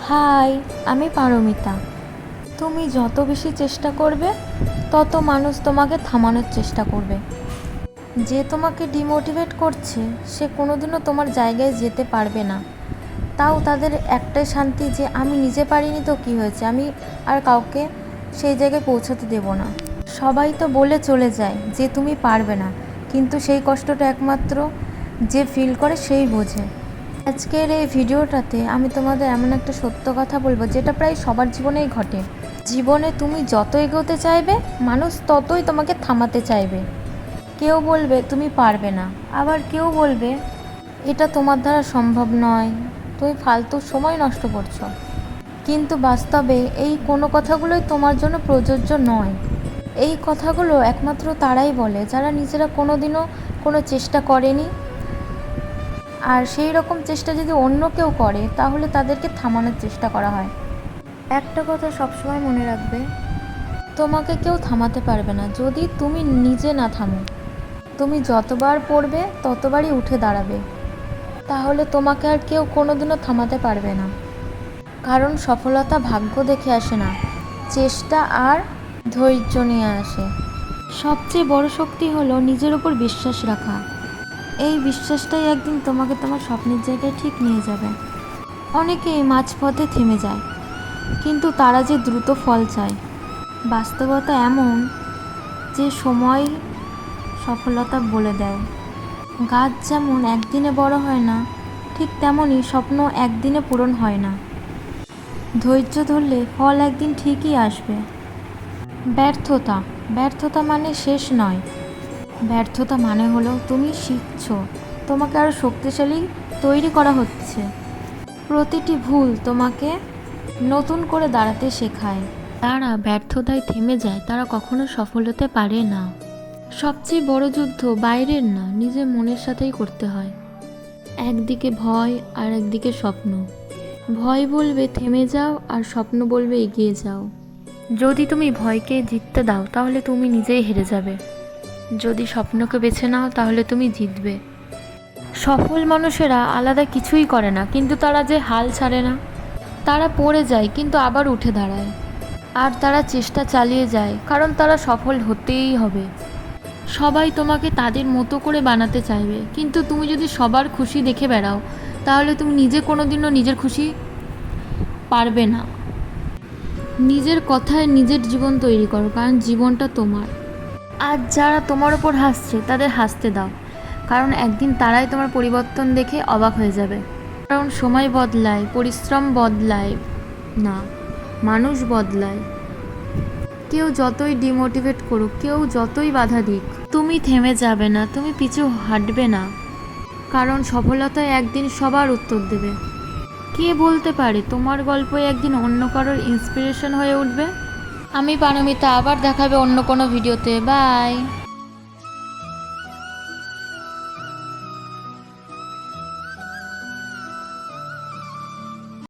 High, আমি পারমিতা। তুমি যত বেশি চেষ্টা করবে তত মানুষ তোমাকে থামানোর চেষ্টা করবে। যে তোমাকে ডিমোটিভেট করছে সে কোনোদিনও তোমার জায়গায় যেতে পারবে না। তাও তাদের একটাই শান্তি যে আমি নিজে পারিনি তো কী হয়েছে, আমি আর কাউকে সেই জায়গায় পৌঁছাতে দেব না। সবাই তো বলে চলে যায় যে তুমি পারবে না, কিন্তু সেই কষ্টটা একমাত্র যে ফিল করে সেই বোঝে। আজকের এই ভিডিওটাতে আমি তোমাদের এমন একটা সত্য কথা বলবো যেটা প্রায় সবার জীবনেই ঘটে। জীবনে তুমি যত এগোতে চাইবে মানুষ ততই তোমাকে থামাতে চাইবে। কেউ বলবে তুমি পারবে না, আবার কেউ বলবে এটা তোমার দ্বারা সম্ভব নয়, তুমি ফালতু সময় নষ্ট করছো। কিন্তু বাস্তবে এই কোনো কথাগুলোই তোমার জন্য প্রযোজ্য নয়। এই কথাগুলো একমাত্র তারাই বলে যারা নিজেরা কোনোদিনও কোনো চেষ্টা করেনি, আর সেই রকম চেষ্টা যদি অন্য কেউ করে তাহলে তাদেরকে থামানোর চেষ্টা করা হয়। একটা কথা সবসময় মনে রাখবে, তোমাকে কেউ থামাতে পারবে না যদি তুমি নিজে না থামো। তুমি যতবার পড়বে ততবারই উঠে দাঁড়াবে, তাহলে তোমাকে আর কেউ কোনোদিনও থামাতে পারবে না। কারণ সফলতা ভাগ্য দেখে আসে না, চেষ্টা আর ধৈর্য নিয়ে আসে। সবচেয়ে বড় শক্তি হলো নিজের উপর বিশ্বাস রাখা। এই বিশ্বাসটাই একদিন তোমাকে তোমার স্বপ্নের জায়গায় ঠিক নিয়ে যাবে। অনেকেই মাঝপথে থেমে যায়, কিন্তু তারা যে দ্রুত ফল চায়। বাস্তবতা এমন যে সময় সফলতা বলে দেয়। গাছ যেমন একদিনে বড় হয় না, ঠিক তেমনই স্বপ্ন একদিনে পূরণ হয় না। ধৈর্য ধরলে ফল একদিন ঠিকই আসবে। ব্যর্থতা মানে শেষ নয়। ব্যর্থতা মানে হলো তুমি শিখছো, তোমাকে আরও শক্তিশালী তৈরি করা হচ্ছে। প্রতিটি ভুল তোমাকে নতুন করে দাঁড়াতে শেখায়। যারা ব্যর্থতায় থেমে যায় তারা কখনো সফল হতে পারে না। সবচেয়ে বড় যুদ্ধ বাইরের না, নিজের মনের সাথেই করতে হয়। একদিকে ভয় আর একদিকে স্বপ্ন। ভয় বলবে থেমে যাও, আর স্বপ্ন বলবে এগিয়ে যাও। যদি তুমি ভয়কে জিততে দাও তাহলে তুমি নিজেই হেরে যাবে। যদি স্বপ্নকে বেছে নাও তাহলে তুমি জিতবে। সফল মানুষেরা আলাদা কিছুই করে না, কিন্তু তারা যে হাল ছাড়ে না। তারা পড়ে যায় কিন্তু আবার উঠে দাঁড়ায়, আর তারা চেষ্টা চালিয়ে যায়, কারণ তারা সফল হতেই হবে। সবাই তোমাকে তাদের মতো করে বানাতে চাইবে, কিন্তু তুমি যদি সবার খুশি দেখে বেড়াও তাহলে তুমি নিজে কোনোদিনও নিজের খুশি পারবে না। নিজের কথায় নিজের জীবন তৈরি করো, কারণ জীবনটা তোমার। আজ যারা তোমার ওপর হাসছে তাদের হাসতে দাও, কারণ একদিন তারাই তোমার পরিবর্তন দেখে অবাক হয়ে যাবে। কারণ সময় বদলায়, পরিশ্রম বদলায় না, মানুষ বদলায়। কেউ যতই ডিমোটিভেট করুক, কেউ যতই বাধা দিক, তুমি থেমে যাবে না, তুমি পিছু হাঁটবে না। কারণ সফলতায় একদিন সবার উত্তর দেবে। কে বলতে পারে তোমার গল্পই একদিন অন্য কারোর ইন্সপিরেশন হয়ে উঠবে। আমি পারমিতা, আবার দেখাবে অন্য কোনো ভিডিওতে। বাই।